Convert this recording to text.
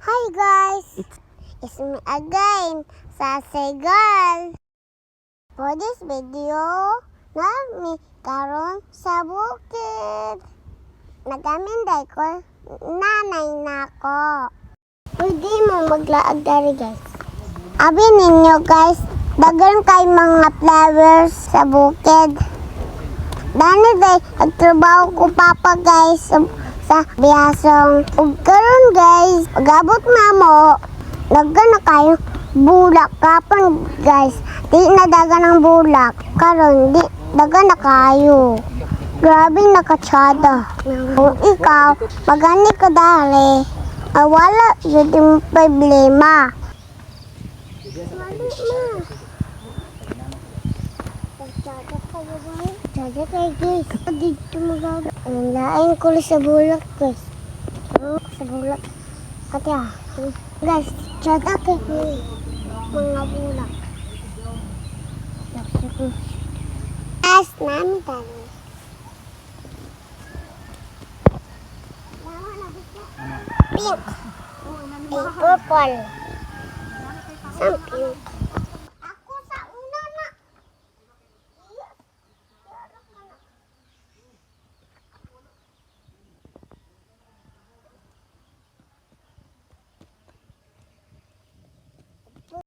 Hi guys! It's me again, Sassy Girl. For this video, nami karon sa bukid. Nagaminday ko, nanay na ko. Pwede mo maglaag dari guys. Abi ninyo guys, dagan kay mga flowers sa bukid. Dani day, nagtrabaho ko papa guys sa biyasong. Ug karon guys, pag-abot na mo, dagan na kayo bulak kapon guys. Di na dagan ang bulak. Karon di dagan na kayo. Grabe nakatsada. Kung ikaw, pagani ka dali, wala yun yung problema. Mali ma. Pagtsada ka ba ba? Tsada kayo guys. Dito magaga. Ang lain ko sa bulak guys. Sa bulak. Kati guys, tsada kayo mga bulak. As namin tayo. Pink. Pink purple. Some pink.